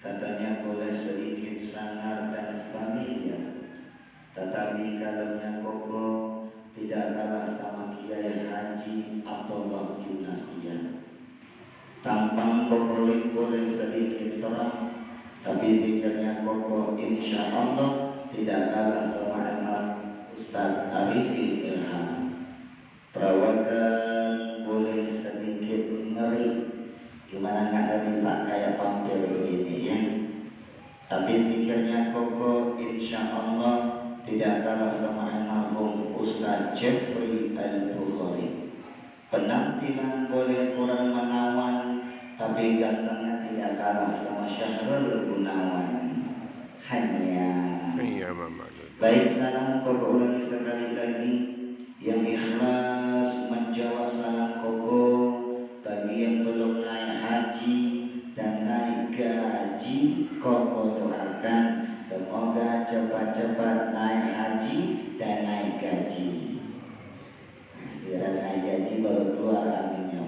katanya boleh sedikit sangar dan familiar, tetapi kalamnya kokoh tidak kalah sama Kiai Haji Abdullah bin Nasrian. Tampang kokoh boleh sedikit seram, tapi zikirnya kokoh insya Allah tidak kalah sama Imam Ustaz Arifin Ilham. Perawakan boleh sedikit ngeri, gimana nggak ngeri Pak, kayak pampir begini ya. Tapi zikirnya kokoh insya Allah tidak kalah sama almarhum Ustaz Jeffrey Al-Bukhari. Penampilan boleh kurang menawan, tapi gantengnya tidak kalah sama Syahrul Gunawan. Hanya baik, salam kokoh ulangi sekali lagi. Yang ikhlas menjawab salam kokoh bagi yang belum naik haji dan naik gaji, kokoh doakan semoga cepat-cepat naik haji dan naik gaji. Biar naik gaji baru keluar aminnya.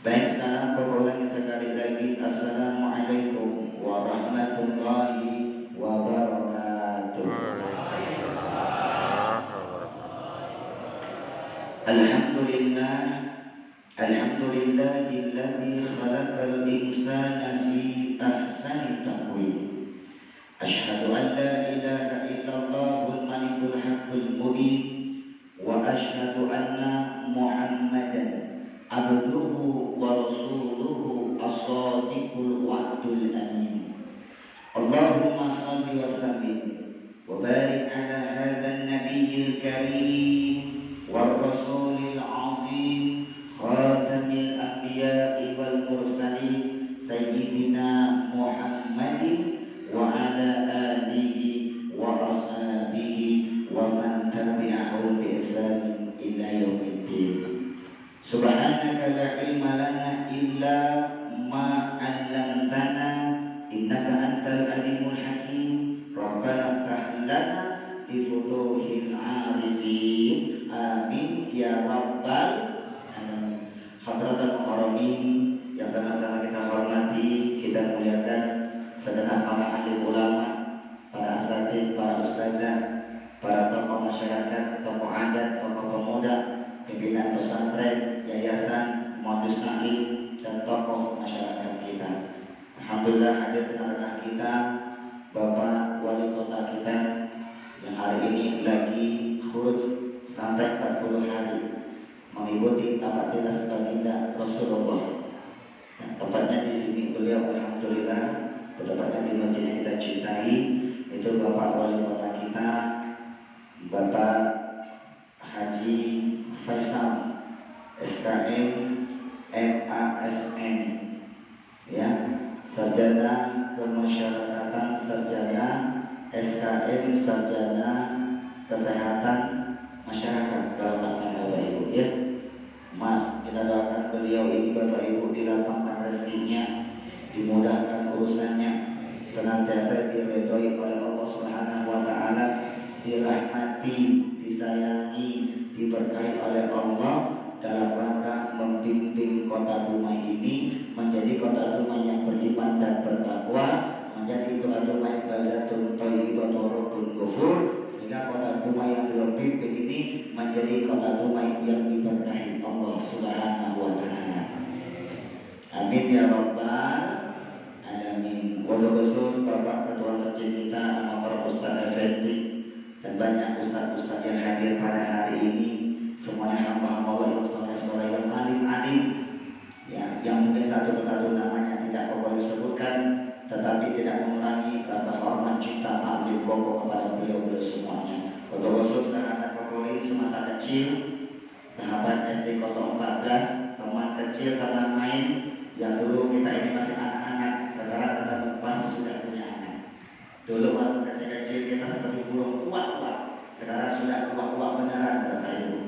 Baik, salam kokoh lagi sekali lagi. Assalamualaikum warahmatullahi wabarakatuh. Alhamdulillah, alhamdulillahilladzi khalaqal insana fi ahsani taqwim. Asyhadu an la ilaha illallahul malikul haqqul mubin wa asyhadu anna Muhammadan abduhu wa rasuluhu as-sadiqul wa'dul amin. Allahumma shalli wa sallim wa barik ala hadzal nabiyil karim wal rasulil azim khatamil anbiya'i wal mursalin sayyidina Muhammadin wa ala alihi wa ashabihi wa man tabi'ahum bi ihsan ila yaumiddin. Subhanaka la ilma lana illa ma 'allamtana innaka antal alimul hakim. Rabbana iftah lana bi futuhil 'arifin. Amin ya rabbal alamin. Hadratul mukarramin yang sama-sama kita hormati, kita muliakan, segenap para alim ulama, para asatidz, para ustazah, para tokoh masyarakat, tokoh adat, tokoh pemuda, pimpinan pesantren, yayasan, majelis taklim, dan tokoh masyarakat kita. Alhamdulillah hadir tengah-tengah kita Bapak Wali Kota kita yang hari ini lagi khuruj sampai 40 hari mengikuti tamat dinas baginda Rasulullah. Dan tepatnya di sini beliau alhamdulillah bertepatnya di masjid yang kita cintai, itu Bapak Wali Kota kita, Bapak Haji Faisal SKM MASN, ya, sarjana kemasyarakatan, sarjana SKM, sarjana kesehatan masyarakat, kalau tak salah Bapak Ibu ya. Mas, kita doakan beliau ini Bapak Ibu dilapangkan rezekinya, dimudahkan urusannya, senantiasa diridhoi oleh Allah Subhanahu wa taala, dirahmati, disayangi, diberkahi oleh Allah dalam rangka membimbing kota Dumai ini menjadi kota Dumai yang beriman dan bertakwa, menjadi kota Dumai baldatun thayyibatun rabbun ghafur, sehingga kota Dumai yang beliau pimpin ini menjadi kota Dumai yang diberkahi Allah Subhanahu wa taala. Amin ya rabbal alamin. Wabil khusus Bapak Ketua Masjid kita Bapak Ustaz Effendi dan banyak ustaz-ustaz yang hadir pada hari ini, semuanya hamba-hamba Allah yang soleh-soleh, yang alim-alim, ya, yang mungkin satu persatu namanya tidak boleh disebutkan, tetapi tidak mengurangi rasa hormat, cinta, ta'zim, kokoh kepada beliau-beliau semuanya. Untuk khusus sahabat kokoh ini semasa kecil, sahabat SD 014, teman kecil, teman main, yang dulu kita ini masih anak-anak, sekarang ketemu pas sudah punya anak. Dulu waktu kecil-kecil kita seperti burung kuat-kuat, sekarang sudah kuat-kuat beneran Bapak Ibu.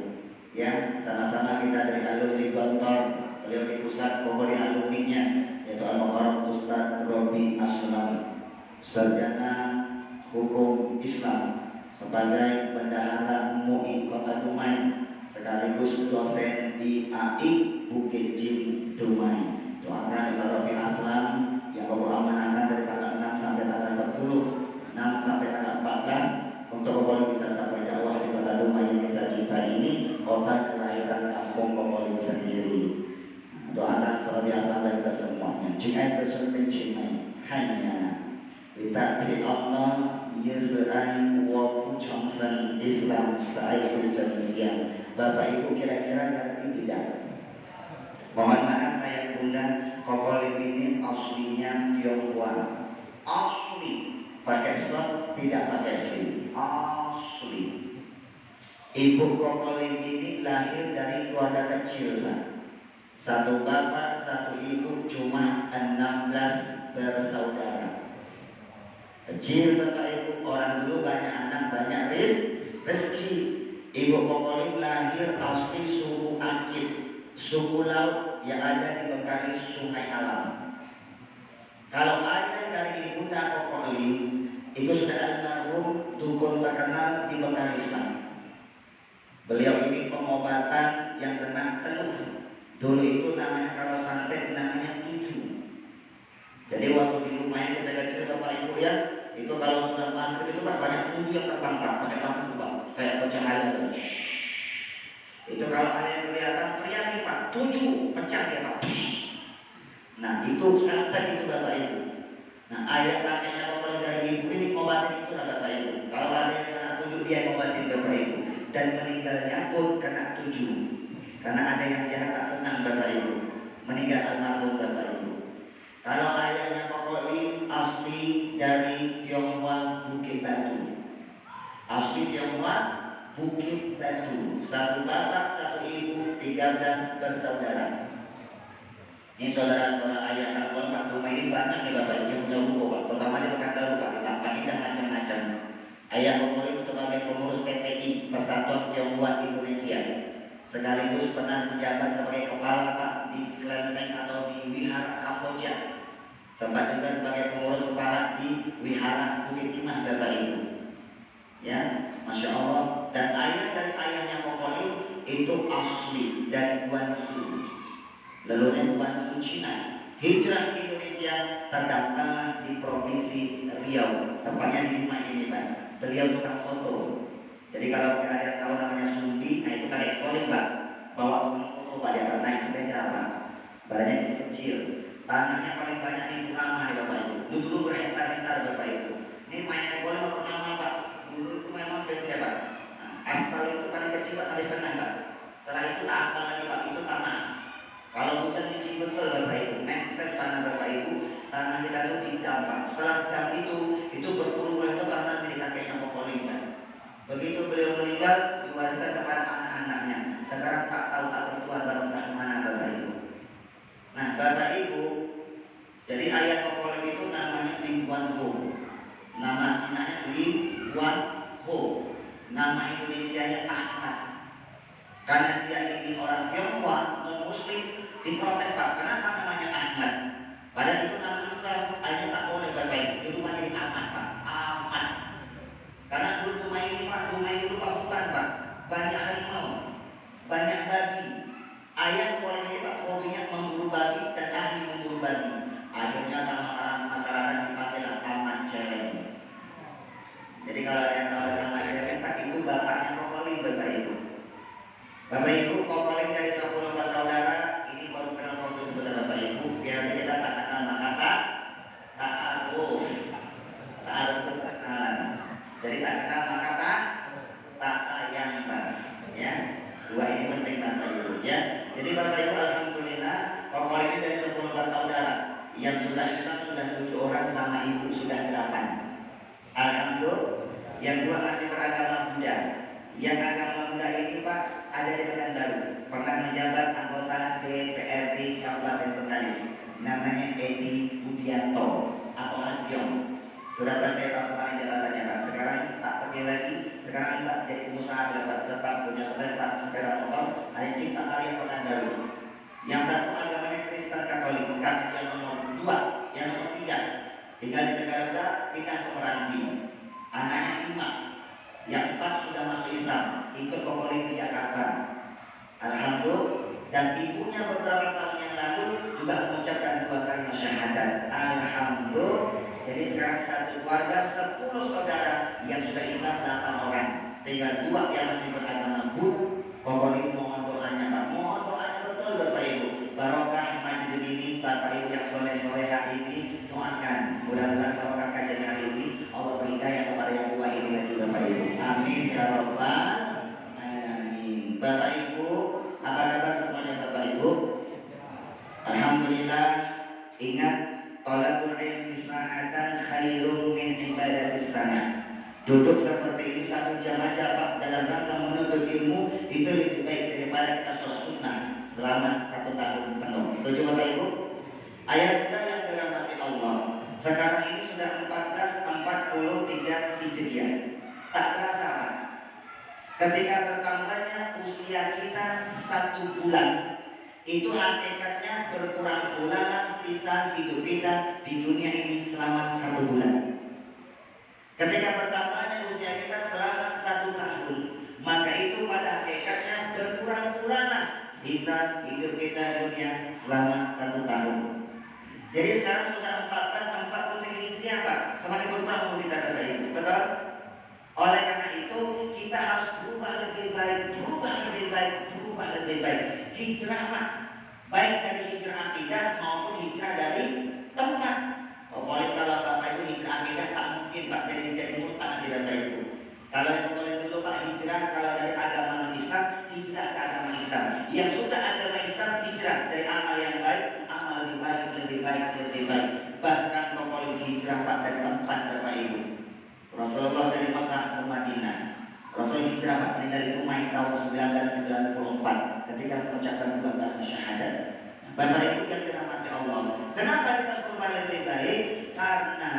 Ya, sama-sama kita dari alumni Gontor, beliau di pusat, kokoh di alumninya, yaitu Al-Mukarram Ustaz Robi As-Sulami, sarjana hukum Islam, sebagai bendahara MUI Kota Dumai, sekaligus dosen di AI Bukit Jim Dumai. Doakan Ustaz Robi Aslam yang Allah amanahkan dari sun mencintai hanya Bitati Allah Yesuai Wapu Chongsen Islam Sa'i Penjensian. Bapak Ibu kira-kira ngerti tidak? Mohon maaf ayah bunda, kokolim ini aslinya Tionghoa. Asli, pakai slot tidak pakai sim. Asli. Ibu kokolim ini lahir dari keluarga kecil, Pak. Satu bapak, satu ibu, cuma 16 bersaudara. Kecil Bapak Ibu, orang dulu banyak anak, banyak rezeki. Ibu kokolim lahir asli suku Akit, suku laut yang ada di Bekali Sungai Alam. Kalau ayah dari ibunda kokolim itu sudah almarhum dukun terkenal di Bekali Islam. Beliau ini pengobatan yang kena teluh. Dulu itu namanya kalau santet namanya tujuh. Jadi waktu di rumahnya kecil-kecil Bapak Ibu ya, itu kalau sudah maghrib itu Pak banyak tujuh yang terbang Pak, pakai lampu Pak, kayak bercahaya tuh. Itu kalau ada yang kelihatan teriak nih Pak, tujuh pecah dia Pak. Nah itu santet itu Bapak Ibu. Nah ayah kakeknya Bapak dari ibu ini obatin itu Bapak Ibu. Kalau ada yang kena tujuh dia obatin Bapak Ibu. Dan meninggalnya pun kena tujuh. Karena ada yang jahat tak senang Bapak Ibu, meninggal almarhum Bapak Ibu. Kalau ayahnya kokolim asli dari Tionghoa Bukit Batu. Asli Tionghoa Bukit Batu. Satu bapak, satu ibu, 13 bersaudara. Ini saudara-saudara ayah kalau Pak rumah ini banyak nih Bapak Ibu yang punya buku Pak. Pertama di Pekanbaru Pak, ditambah indah macam-macam. Ayah kokolim sebagai pengurus PTI Persatuan Tionghoa Indonesia. Sekaligus pernah menjabat sebagai kepala Pak di Kelenteng atau di Wihara Kamboja. Sempat juga sebagai pengurus kepala di Wihara Bukit Timah Bapak Ibu. Ya, Masya Allah. Dan ayah dari ayahnya kokolim itu asli dari Guangzhou. Leluhurnya Guangzhou Cina. Hijrah ke Indonesia terdaftarlah di Provinsi Riau. Tempatnya di rumah ini Pak. Beliau tukang foto. Jadi kalau ada yang tahu namanya Sundi, nah itu kayak kolim Pak. Bawa foto Pak, dia naik sepeda Pak. Badannya kecil-kecil. Tanahnya paling banyak di Purnama nih Bapak Ibu. Dulu berhektar-hektar Bapak Ibu. Ini mainnya boleh Purnama Pak. Dulu itu memang sering Pak. Nah, aspal itu paling kecil Pak sampai setengah Pak. Setelah itu aspal lagi Pak, itu tanah. Kalau hujan licin betul Bapak Ibu, nempel tanah Bapak Ibu, tanah kita itu didam Pak. Setelah dam itu berpuluh-puluh itu tanah milik kakeknya kokolim Pak. Begitu beliau meninggal, diwariskan kepada anak-anaknya. Sekarang tak tahu tak bertuan dan entah kemana Bapak Ibu. Nah Bapak Ibu, jadi ayah kokolim itu namanya Lim Guan Ho. Nama aslinya Lim Guan Ho. Nama Indonesianya Ahmad. Karena dia ini orang Tionghoa, non-Muslim, diprotes Pak. Kenapa namanya Ahmad? Padahal itu nama Islam, ayah tak boleh Bapak Ibu. Di rumah jadi Ahmad Pak. Ahmad. Karena dulu rumah ini Pak, rumah ini berupa hutan Pak. Banyak harimau, banyak babi. Ayah mulai ini Pak, hobinya memburu babi dan ahli memburu babi. Akhirnya sama orang masyarakat dipanggil Ahmad Celeng. Jadi kalau ada yang tahu Ahmad Celeng Pak, itu bapaknya kokolim Bapak Ibu. Bapak Ibu, kokolim dari 10 bersaudara, ini baru kenal foto sebenarnya Bapak Ibu. Biar kita tak kenal maka ta'aruf. Ta'aruf itu kenalan. Jadi tak kenal maka tak sayang Pak. Ya, dua ini penting Bapak Ibu ya. Jadi Bapak Ibu alhamdulillah kokolim ini dari 10 bersaudara. Yang sudah Islam sudah 7 orang sama ibu sudah 8. Alhamdulillah. Yang 2 masih beragama Buddha. Yang agama Buddha ini Pak ada di Pekanbaru. Pernah menjabat anggota DPRD Kabupaten Betawi. Namanya Edi Budianto atau Adiong. Sudah selesai tahun kemarin jabatannya Pak. Sekarang tak pergi lagi. Sekarang Pak jadi pengusaha dapat tetap punya sepeda motor. Ada cipta karya Pekanbaru. Yang satu agamanya Kristen Katolik, bukan yang nomor 2, yang nomor 3 tinggal di Tegalega, pindah ke Meranti. Anaknya 5, yang 4 sudah masuk Islam, ikut kokolim di Jakarta. Alhamdulillah. Dan ibunya beberapa tahun yang lalu juga mengucapkan 2 kalimat syahadat. Alhamdulillah. Jadi sekarang satu keluarga 10 saudara yang sudah Islam 8 orang, tinggal 2 yang masih beragama Buddha. Kokolim mohon doanya Pak, mohon doanya betul Bapak Ibu. Barokah majelis ini, Bapak Ibu yang soleh-soleha ini doakan mudah-mudahan barokah kajian hari ini Allah beri hidayah kepada yang tua ini lagi Bapak Ibu. Amin ya rabbal alamin. Bapak Ibu, apa kabar semuanya Bapak Ibu? Alhamdulillah. Ingat, thalabul ilmi sa'atan khairum min ibadatis sana. Duduk seperti ini 1 jam aja Pak dalam rangka menuntut ilmu itu lebih baik daripada kita sholat sunnah selama 1 tahun penuh. Setuju Bapak Ibu? Ayat kita yang dirahmati Allah. Sekarang ini sudah 1443 Hijriah. Tak terasa Pak, ketika bertambahnya usia kita 1 bulan, itu hakikatnya berkurang bulan sisa hidup kita di dunia ini selama 1 bulan. Ketika bertambahnya usia kita selama 1 tahun, maka itu pada hakikatnya berkurang bulan sisa hidup kita di dunia selama 1 tahun. Jadi sekarang sudah 1443 Hijriah Pak, semakin berkurang umur kita Bapak Ibu. Betul? Oleh karena itu kita harus berubah lebih baik, berubah lebih baik, berubah lebih baik. Hijrah Pak, baik dari hijrah akidah maupun hijrah dari tempat. Pokoknya kalau Bapak Ibu hijrah akidah tak mungkin Pak jadi murtad nanti Bapak Ibu. Kalau yang boleh dulu Pak hijrah kalau dari agama non-Islam, hijrah ke agama Islam. Yang sudah agama Islam hijrah dari amal yang baik, amal lebih baik, lebih baik, lebih baik. Bahkan pokoknya hijrah Pak dari tempat Bapak Ibu. Rasulullah dari Makkah ke Madinah. Rasul hijrah Pak dari Kumain tahun 1994 ketika mengucapkan 2 kalimat syahadat. Bapak Ibu yang dirahmati Allah, kenapa kita berubah lebih baik? Karena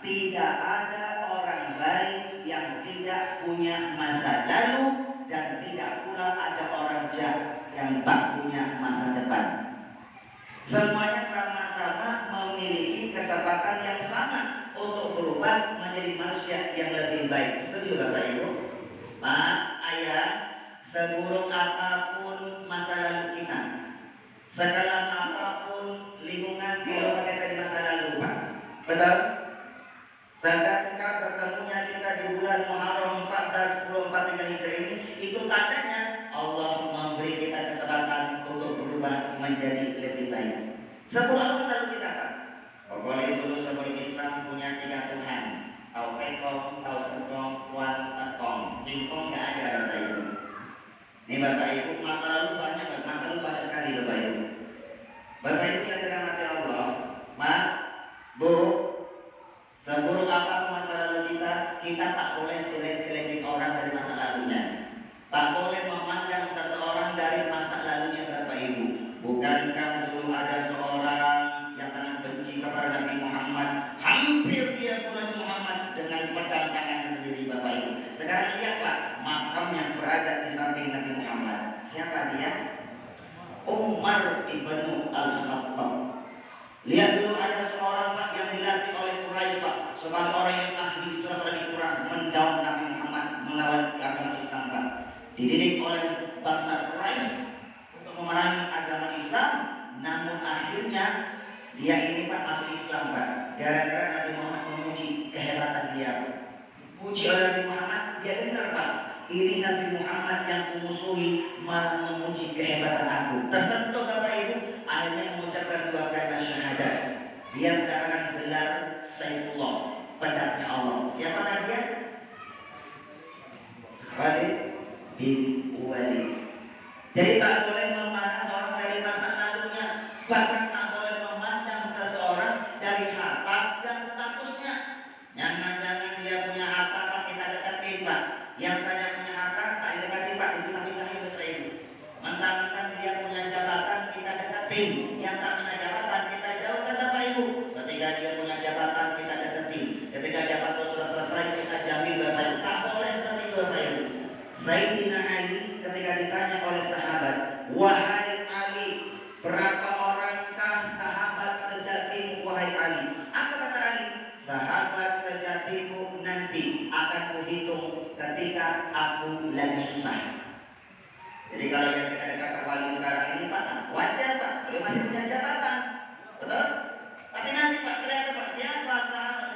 tidak ada orang baik yang tidak punya masa lalu dan tidak pula ada orang jahat yang tak punya masa depan. Semuanya sama-sama memiliki kesempatan yang sama untuk berubah menjadi manusia yang lebih baik. Setuju Bapak Ibu? Pak, ayah, seburuk apapun masa lalu kita, sekelam apapun lingkungan kita di masa lalu Pak, betul? Ketika bertemunya kita di bulan Muharram 1443 Hijriah ini, itu tandanya Allah memberi kita kesempatan untuk berubah menjadi lebih baik. Sebelum masa lalu kita Pak, pokoknya dulu sebelum Islam punya 3 Tuhan. Tahu tekong, tahu sekong, kuat tekong. Tingkong nggak ada Bapak Ibu. Ini Bapak Ibu, masa lalu banyak sekali Bapak Ibu. Bapak Ibu yang dirahmati Allah, Mak, Bu, seburuk apapun masa lalu kita tak boleh jelek-jelekin orang dari masa lalunya. Tak boleh memandang seseorang dari masa lalunya Bapak Ibu. Bukankah dulu ada seorang yang sangat benci kepada Nabi Muhammad, hampir dia bunuh Nabi Muhammad dengan pedang tangannya sendiri Bapak Ibu. Sekarang lihat Pak, makamnya berada di samping Nabi Muhammad. Siapa dia? Umar ibnu Al-Khattab. Lihat dulu ada seorang Pak yang dilatih oleh Quraisy Pak, sebagai orang yang ahli surat Al-Quran, mendaun Nabi Muhammad melawan agama Islam Pak. Dididik oleh bangsa Quraisy untuk memerangi agama Islam, namun akhirnya dia ini Pak masuk Islam Pak, gara-gara Nabi Muhammad memuji kehebatan dia. Puji oleh Nabi Muhammad, dia dengar Pak, ini Nabi Muhammad yang kumusuhi malah memuji kehebatan aku. Tersentuh Bapak Ibu, akhirnya mengucapkan 2 kalimat syahadat. Dia mendapatkan gelar Saifullah, pedangnya Allah. Siapa lagi dia? Khalid bin Walid. Jadi tak boleh memandang seorang dari masa lalunya, bahkan tak boleh memandang seseorang dari harta dan statusnya. Jangan-jangan dia punya harta Pak, kita deketin Pak. Yang tanya punya harta tak deketin Pak, itu sampai-sampai Bapak Ibu. Mentang-mentang dia punya jabatan kita deketin, yang tak punya jabatan kita jauhkan Bapak Ibu. Ketika dia punya jabatan kita deketin, ketika jabatan sudah selesai kita jamin Bapak Ibu. Tak boleh seperti itu Bapak Ibu. Sayyidina Ali ketika ditanya oleh sahabat, wahai Ali, berapa orangkah sahabat sejatimu wahai Ali? Apa kata Ali? Sahabat sejatimu nanti akan kuhitung ketika aku lagi susah. Jadi kalau yang dekat-dekat wali sekarang ini Pak, wajar Pak, beliau masih punya jabatan, betul? Tapi nanti Pak, kelihatan Pak, siapa